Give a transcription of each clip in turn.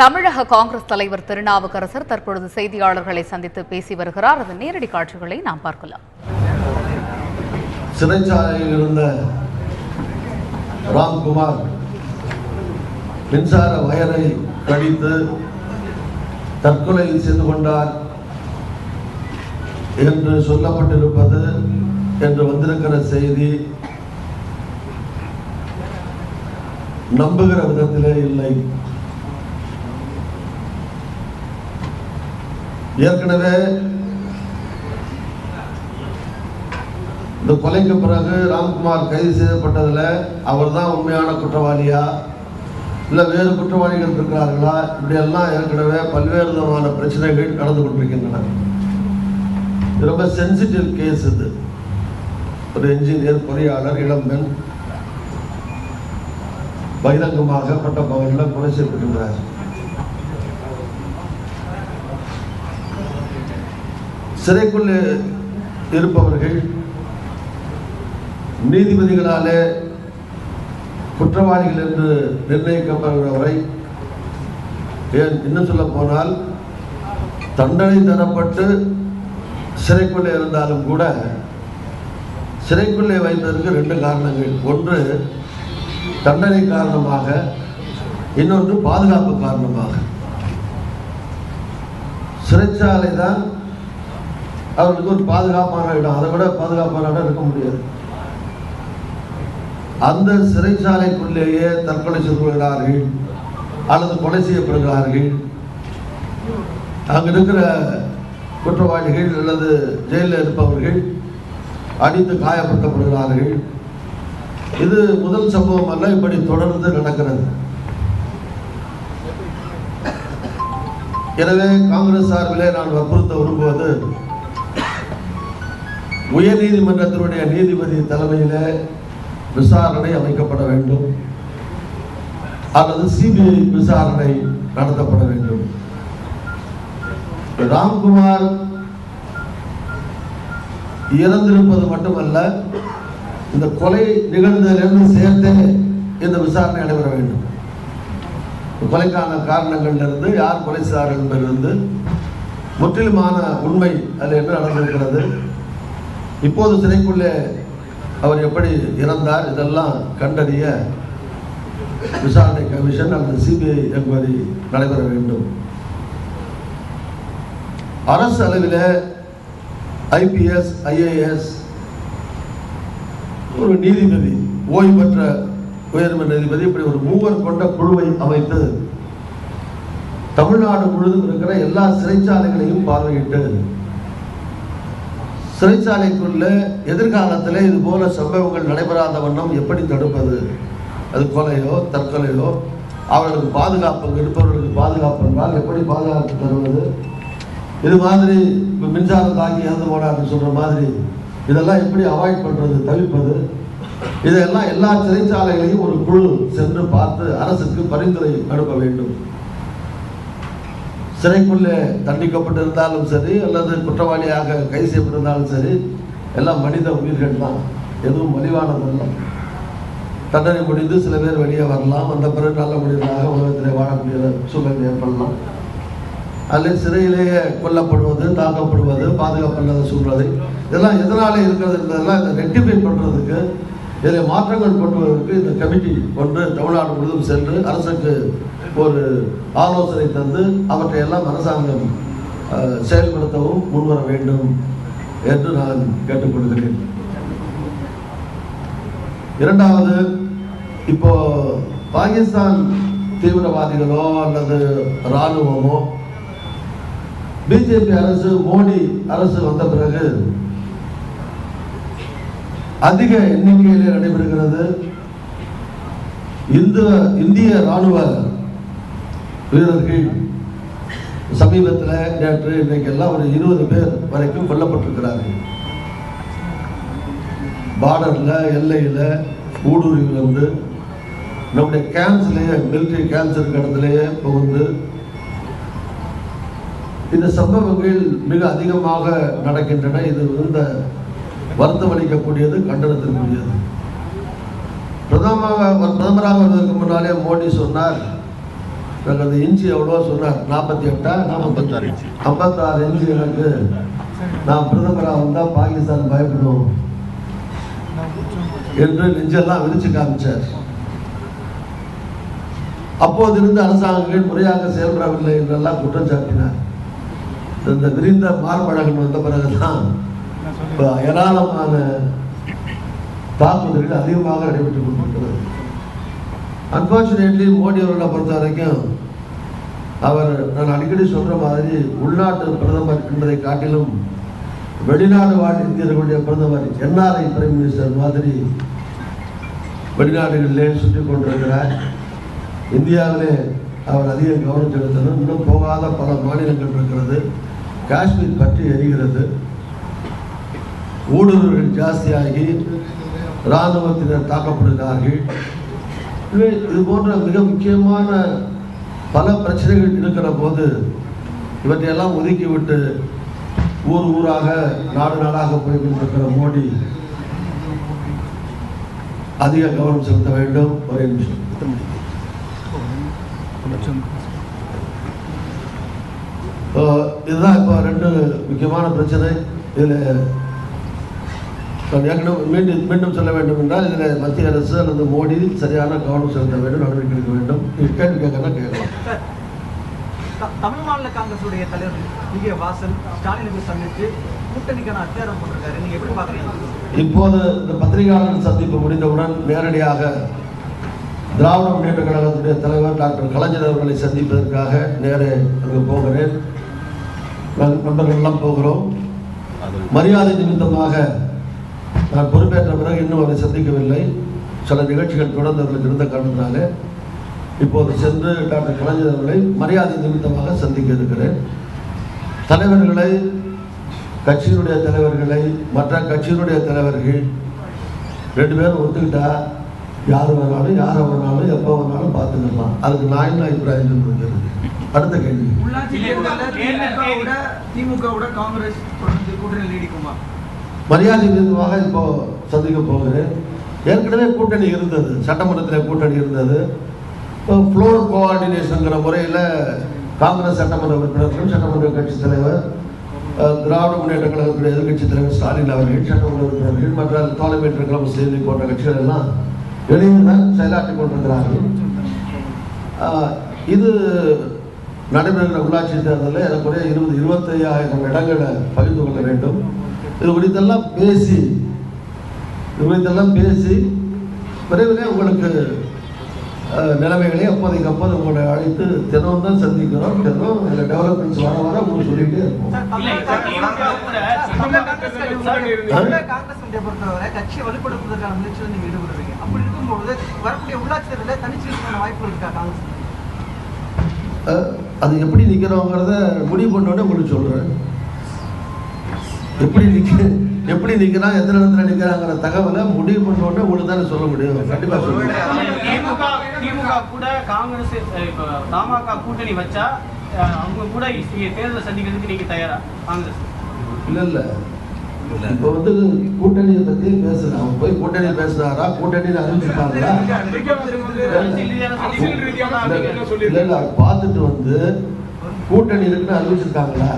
தமிழக காங்கிரஸ் தலைவர் திருநாவுக்கரசர் தற்பொழுது செய்தியாளர்களை சந்தித்து பேசி வருகிறார். அதன் நேரடி காட்சிகளை நாம் பார்க்கலாம். சிறைச்சாலையில் இருந்த ராம்குமார் மின்சார வயரை கடித்து தற்கொலை செய்து கொண்டார் என்று சொல்லப்பட்டிருப்பது என்று வந்திருக்கிற செய்தி நம்புகிற விதத்திலே இல்லை. ஏற்கனவே இந்த கொலைக்கு பிறகு ராம்குமார் கைது செய்யப்பட்டதில் அவர் தான் உண்மையான குற்றவாளியா இல்லை வேறு குற்றவாளிகள் இருக்கிறார்களா, இப்படியெல்லாம் ஏற்கனவே பல்வேறு விதமான பிரச்சனைகள் நடந்து கொண்டிருக்கின்றன. இது ரொம்ப சென்சிட்டிவ் கேஸ். இது ஒரு என்ஜினியர் பொறியாளர் இளம்பெண் பகிரங்கமாக பட்டப்பகலில் கொலை செய்யப்பட்டிருக்கிறார். சிறைக்குள்ளே இருப்பவர்கள் நீதிபதிகளாலே குற்றவாளிகள் என்று நிர்ணயிக்கப்படுகிறவரை, ஏன் இன்னும் சொல்ல போனால் தண்டனை தரப்பட்டு சிறைக்குள்ளே இருந்தாலும் கூட சிறைக்குள்ளே வைத்ததற்கு ரெண்டு காரணங்கள். ஒன்று தண்டனை காரணமாக, இன்னொன்று பாதுகாப்பு காரணமாக. சிறைச்சாலை தான் அவர்களுக்கு ஒரு பாதுகாப்பான இடம். அதை விட பாதுகாப்பான இடம் இருக்க முடியாது. அந்த சிறைச்சாலைக்குள்ளேயே தற்கொலை செய்து கொள்கிறார்கள் அல்லது கொலை செய்யப்படுகிறார்கள். அங்கு இருக்கிற குற்றவாளிகள் அல்லது ஜெயிலில் இருப்பவர்கள் அடித்து காயப்படுத்தப்படுகிறார்கள். இது முதல் சம்பவம் அல்ல, இப்படி தொடர்ந்து நடக்கிறது. எனவே காங்கிரஸ் சார்பிலே நான் வற்புறுத்த விரும்புவது, உயர் நீதிமன்றத்தினுடைய நீதிபதி தலைமையில விசாரணை அமைக்கப்பட வேண்டும் அல்லது சிபிஐ விசாரணை நடத்தப்பட வேண்டும். ராம்குமார் இறந்திருப்பது மட்டுமல்ல, இந்த கொலை நிகழ்ந்ததிலிருந்து சேர்த்தே இந்த விசாரணை நடைபெற வேண்டும். கொலைக்கான காரணங்களிலிருந்து, யார் கொலை செய்தார்கள் என்பதிலிருந்து முற்றிலுமான உண்மை அதில் என்ன நடந்திருக்கிறது, இப்போது சிறைக்குள்ளே அவர் எப்படி இறந்தார், இதெல்லாம் கண்டறிய விசாரணை கமிஷன் அல்லது சிபிஐ என்கொயரி நடைபெற வேண்டும். அரசு அளவில் ஐபிஎஸ், ஐஏஎஸ், ஒரு நீதிபதி, ஓய்வு பெற்ற உயர்நீதிமன்ற நீதிபதி, இப்படி ஒரு மூவர் கொண்ட குழுவை அமைத்து தமிழ்நாடு முழுவதும் இருக்கிற எல்லா சிறைச்சாலைகளையும் பார்வையிட்டு சிறைச்சாலைக்குள்ள எதிர்காலத்தில் இது போல சம்பவங்கள் நடைபெறாத வண்ணம் எப்படி தடுப்பது, அது கொலையோ தற்கொலையோ, அவர்களுக்கு பாதுகாப்பு, இருப்பவர்களுக்கு பாதுகாப்பு என்றால் எப்படி பாதுகாப்பு தருவது, இது மாதிரி இப்போ மின்சாரம் தாக்கி இறந்து போனார்னு சொல்கிற மாதிரி இதெல்லாம் எப்படி அவாய்ட் பண்ணுறது, தவிர்ப்பது, இதெல்லாம் எல்லா சிறைச்சாலைகளையும் ஒரு குழு சென்று பார்த்து அரசுக்கு பரிந்துரை அனுப்ப வேண்டும். சிறைக்குள்ளே தண்டிக்கப்பட்டிருந்தாலும் சரி அல்லது குற்றவாளியாக கைது செய்யப்பட்டிருந்தாலும் சரி, எல்லாம் மனித உயிர்கள் தான், எதுவும் மலிவானதல்ல. தண்டனை முடிந்து சில பேர் வெளியே வரலாம், அந்த பிறகு நல்ல முடிவாக உலகத்திலே வாழக்கூடிய சூழ்நிலை ஏற்படலாம். அதில் சிறையிலேயே கொல்லப்படுவது, தாக்கப்படுவது, பாதுகாப்பு இல்லாத சூழ்நிலை, இதெல்லாம் எதனாலே இருக்கிறது என்பதெல்லாம் இதை ரெக்டிஃபை பண்ணுறதுக்கு, இதில் மாற்றங்கள் கொண்டு வருவதற்கு இந்த கமிட்டி ஒன்று தமிழ்நாடு முழுவதும் சென்று அரசுக்கு ஒரு ஆலோசனை தந்து அவற்றை எல்லாம் அரசாங்கம் செயல்படுத்தவும் முன்வர வேண்டும் என்று நான் கேட்டுக்கொள்கிறேன். இரண்டாவது, இப்போ பாகிஸ்தான் தீவிரவாதிகளோ அல்லது இராணுவமோ பிஜேபி அரசு, மோடி அரசு வந்த பிறகு அதிக எண்ணிக்கையிலே நடைபெறுகிறது. இந்திய இராணுவ வீரர்கள் சமீபத்தில் நேற்று இன்றைக்கெல்லாம் ஒரு 20 பேர் வரைக்கும் கொல்லப்பட்டிருக்கிறார்கள். பார்டரில், எல்லையில், ஊடுருவியில் வந்து நம்முடைய கேம்ப்ஸ்லேயே, மிலிட்டரி கேம்ப்ஸ் இருக்கிற இடத்துலையே புகுந்து இந்த சம்பவங்கள் மிக அதிகமாக நடக்கின்றன. இது இந்த வருத்தம் அளிக்கக்கூடியது, கண்டனத்திற்குரியது. பிரதமராக வருவதற்கு முன்னாலே மோடி சொன்னார், எனக்கு அந்த இன்ச்சு எவ்வளோ சொன்னார், 48 இன்ச்சு, 56 இன்ச்சு எனக்கு நான் பிரதமராக வந்தால் பாகிஸ்தான் பயப்படும் என்று நெஞ்செல்லாம் விரிச்சு காமிச்சார். அப்போதிருந்த அரசாங்கங்கள் முறையாக செயல்படவில்லை என்றெல்லாம் குற்றம் சாட்டினார். இந்த விரிந்த மார்பழகன் வந்த பிறகுதான் ஏராளமான தாக்குதல்கள் அதிகமாக நடைபெற்றுக் கொண்டிருக்கிறது. அன்பார்ச்சுனேட்லி மோடி அவர்களை பொறுத்த வரைக்கும் அவர், நான் அடிக்கடி சொல்ற மாதிரி, உள்நாட்டு பிரதமர் என்பதை காட்டிலும் வெளிநாடு வாழ் இந்தியர்களுடைய பிரதமர், என்ஆர்ஐ பிரைம் மினிஸ்டர் மாதிரி வெளிநாடுகளிலே சுற்றி கொண்டிருக்கிறார். இந்தியாவிலே அவர் அதிக கவனம் செலுத்தணும். இன்னும் போகாத பல மாநிலங்கள் இருக்கிறது. காஷ்மீர் பற்றி எரிகிறது. ஊடுருவல்கள் ஜாஸ்தியாகி இராணுவத்தினர் தாக்கப்படுகிறார்கள். இது போன்ற மிக முக்கியமான பல பிரச்சனைகள் இருக்கிற போது இவற்றையெல்லாம் ஒதுக்கிவிட்டு ஊர் ஊராக நாடு நாடாக போய் கொண்டிருக்கிற மோடி அதிக கவனம் செலுத்த வேண்டும். ஒரே நிமிஷம். இதுதான் இப்போ ரெண்டு முக்கியமான பிரச்சனை. இதில் மீண்டும் சொல்ல வேண்டும் என்றால், இதில் மத்திய அரசு அல்லது மோடி சரியான கவனம் செலுத்த வேண்டும், நடவடிக்கை எடுக்க வேண்டும். கேள்வி கேட்கலாம் கேட்கலாம். தமிழ் மாநில காங்கிரசுடைய தலைவர் வி.கே. வாசன் ஸ்டாலினுக்கு சந்தித்து கூட்டணிக்கான அத்தியாரம் போட்டிருக்காரு. நீங்க எப்படி பாக்குறீங்க? இப்போது இந்த பத்திரிகையாளர் சந்திப்பு முடிந்தவுடன் நேரடியாக திராவிட முன்னேற்ற கழகத்துடைய தலைவர் டாக்டர் கலைஞர் அவர்களை சந்திப்பதற்காக நேரே அங்கு போகிறேன். நண்பர்கள் எல்லாம் போகிறோம். மரியாதை நிமித்தமாக நான் பொறுப்பேற்ற பிறகு இன்னும் அவரை சந்திக்கவில்லை. சில நிகழ்ச்சிகள் தொடர்ந்து அவர்களுக்கு இருந்த காரணத்தினாலே இப்போது சென்று டாக்டர் கலைஞர் அவர்களை மரியாதை நிமித்தமாக சந்திக்க இருக்கிறேன். தலைவர்களை, கட்சியினுடைய தலைவர்களை, மற்ற கட்சியினுடைய தலைவர்கள் 2 பேரும் ஒத்துக்கிட்டா யார் வேணாலும் யாரை வேணாலும் எப்போ வேணாலும் பார்த்துக்கலாம். அதுக்கு நான் என்ன அபிப்பிராயம் சொல்றது? அடுத்த கேள்வி. திமுகவோட காங்கிரஸ் கூட்டணி நீடிக்குமா? மரியாதை நிமித்தமாக இப்போ சந்திக்க போகிறேன். ஏற்கனவே கூட்டணி இருந்தது, சட்டமன்றத்தில் கூட்டணி இருந்தது. ஃப்ளோர் கோஆர்டினேஷனுங்கிற முறையில் காங்கிரஸ் சட்டமன்ற உறுப்பினர்கள், சட்டமன்ற கட்சி தலைவர், திராவிட முன்னேற்ற கழகத்துடைய எதிர்கட்சி தலைவர் ஸ்டாலின் அவர்கள், சட்டமன்ற உறுப்பினர்கள், மற்ற தோழமையற்ற கிளம்ப செய்தி போன்ற கட்சிகள் எல்லாம் இணைந்துதான் செயலாற்றிக் கொண்டிருக்கிறார்கள். இது நடைபெறுகிற உள்ளாட்சி தேர்தலில் எனக்குரிய 25,000 இடங்களை பகிர்ந்து கொள்ள வேண்டும். இது குறித்தெல்லாம் பேசி விரைவிலே உங்களுக்கு நிலைமைகளை அப்போதைக்கு அப்போது உங்களை அழைத்து தினம் தான் சந்திக்கிறோம். தினம் இதில் டெவலப்மெண்ட்ஸ் வர வர உங்களுக்கு சொல்லிகிட்டே இருப்போம். பொறுத்தவரை கட்சியை வலுப்படுத்துவதற்கான முயற்சியில் நீங்கள் ஈடுபடுறீங்க. அப்படி இருக்கும்போது வரக்கூடிய உள்ளாட்சி தேர்தலில் தனிச்சு வாய்ப்பு இருக்கா காங்கிரஸ்? அது எப்படி நிற்கிறோங்கிறத முடிவு பண்ணோடனே உங்களுக்கு சொல்கிறேன். எப்படி நிற்கிறான், எத்தனை இடத்துல நிற்கிறாங்கிற தகவலை முடிவு பண்ணோடனே உங்களுக்கு தானே சொல்ல முடியும். கண்டிப்பாக சொல்லுவேன். திமுக கூட காங்கிரஸ் தமாக கூட்டணி வச்சா அவங்க கூட தேர்தலை சந்திக்கிறதுக்கு நீங்க தயாரா? காங்கிரஸ் இல்லை இப்போ கூட்டணியை பற்றி பேசுகிறேன். அவங்க போய் கூட்டணி பேசுனாரா, கூட்டணியில் அறிவிச்சிருக்காங்களா? இல்லை பார்த்துட்டு கூட்டணி இருக்குன்னு அறிவிச்சிருக்காங்களா?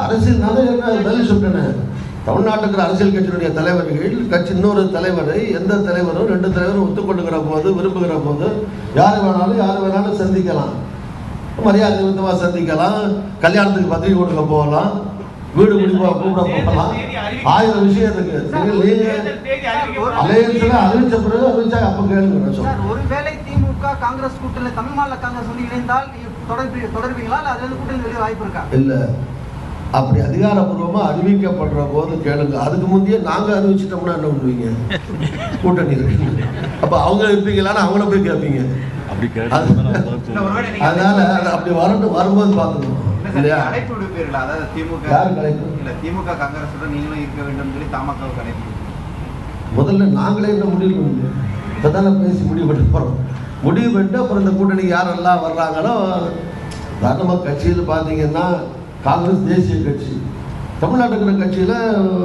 அரசியல் நான் சொல்றேன். தமிழ்நாட்டுக்கு அரசியல் கட்சியினுடைய தலைவர்கள் இன்னொரு தலைவரை, எந்த தலைவரும் 2 தலைவரும் ஒத்துக்கொள்ளுகிற போது, விரும்புகிற போது யார் வேணாலும் சந்திக்கலாம். மரியாதை நிமித்தமாக சந்திக்கலாம். கல்யாணத்துக்கு பத்திரிகை கொடுக்க போகலாம், வீடு முடிவாக கூப்பிட போகலாம். 1000 விஷயம் இருக்கு. அறிவிச்ச பிறகு அறிவிச்சா அப்ப கேளுங்க. ஒருவேளை திமுக காங்கிரஸ் கூட்டணி தமிழ் மாநில காங்கிரஸ் இணைந்தால் தொடர்பீங்களா? அது கூட்டணி வெளியே வாய்ப்பு இருக்கா? இல்ல, அப்படி அதிகாரப்பூர்வமா அறிவிக்கப்படுற போது கேளுங்க. அதுக்கு முந்தைய நாங்க அறிவிச்சிட்டோம்னா என்ன பண்ணுவீங்க? கூட்டணி இருக்கு, அப்ப அவங்க இருப்பீங்களான்னு அவங்கள போய் கேட்பீங்க. அதனால அப்படி வரும்போது பார்த்துக்கணும் இல்லையா? அழைப்பு விடுப்பீர்களா? அதாவது திமுக காங்கிரஸ் நீங்களும் இருக்க வேண்டும் சொல்லி தமாகவுக்கு அழைப்பு முதல்ல நாங்களே என்ன முடிவு பண்ணுவோம்? இப்பதானே பேசி முடிவு பண்ணிட்டு போறோம். முடிவு பண்ணிட்டு அப்புறம் இந்த கூட்டணிக்கு யாரெல்லாம் வர்றாங்களோ, நம்ம கட்சியில் பார்த்தீங்கன்னா காங்கிரஸ் தேசிய கட்சி, தமிழ்நாட்டுக்கிற கட்சியில்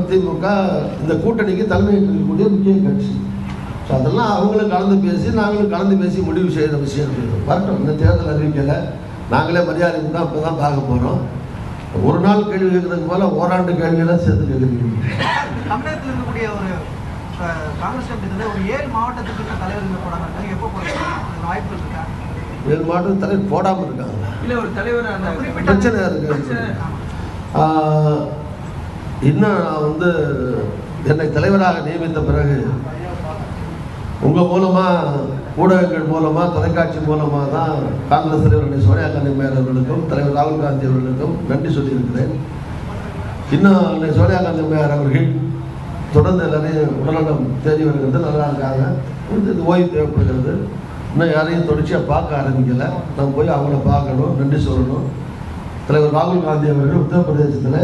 திமுக இந்த கூட்டணிக்கு தலைமை இருக்கக்கூடிய முக்கிய கட்சி. ஸோ அதெல்லாம் அவங்களும் கலந்து பேசி நாங்களும் கலந்து பேசி முடிவு செய்கிற விஷயம் வரட்டும். இந்த தேர்தல் அறிவிக்கலை, நாங்களே மரியாதை தான் இப்போ தான் பார்க்க போகிறோம். ஒரு நாள் கேள்வி கேட்கறதுக்கு போல ஓராண்டு கேள்வியெல்லாம் சேர்த்து கேட்குறீங்க. தமிழகத்தில் இருக்கக்கூடிய ஒரு காங்கிரஸ் கமிட்டி ஒரு 7 மாவட்டத்துக்கு தலைவர்கள் போடாமல் இருக்காங்க. எப்போ போடுறாங்க? வாய்ப்புகள் இருக்கா? 7 மாவட்ட தலைவர் போடாமல் இருக்காங்க. இல்லை, ஒரு தலைவர் அந்த பிரச்சனை இருக்கு. இன்னும் நான் என்னை தலைவராக நியமித்த பிறகு உங்கள் மூலமாக, ஊடகங்கள் மூலமாக, தொலைக்காட்சி மூலமாக தான் காங்கிரஸ் தலைவர் சோனியா காந்தி அம்மையார் அவர்களுக்கும் தலைவர் ராகுல் காந்தி அவர்களுக்கும் நன்றி சொல்லியிருக்கிறேன். இன்னும் சோனியா காந்தி அம்மையார் அவர்கள் தொடர்ந்து எல்லாரையும் உடல்நலம் தேடி வருகிறது, நல்லா இருக்காங்க. இது ஓய்வு தேவைப்படுகிறது. இன்னும் யாரையும் தொடர்ச்சியாக பார்க்க ஆரம்பிக்கலை. நம்ம போய் அவங்கள பார்க்கணும், நன்றி சொல்லணும். தலைவர் ராகுல் காந்தி அவர்கள் உத்தரப்பிரதேசத்தில்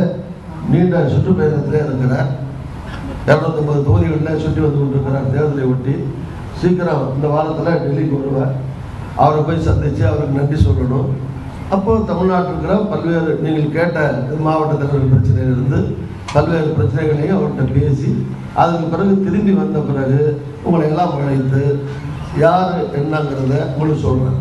நீண்ட சுற்றுப்பயணத்திலே இருக்கிறார். 250 தொகுதிகளில் சுற்றி வந்து கொண்டிருக்கிறார். தேர்தலை ஒட்டி சீக்கிரம் இந்த வாரத்தில் டெல்லிக்கு வருவார். அவரை போய் சந்தித்து அவருக்கு நன்றி சொல்லணும். அப்போது தமிழ்நாட்டில் இருக்கிற பல்வேறு நீங்கள் கேட்ட மாவட்ட தலைவர் பிரச்சனையிலிருந்து பல்வேறு பிரச்சனைகளையும் அவர்கிட்ட பேசி அதுக்கு பிறகு திரும்பி வந்த பிறகு உங்களை எல்லாம் அழைத்து யார் என்னங்கிறத உங்களுக்கு சொல்கிறேன்.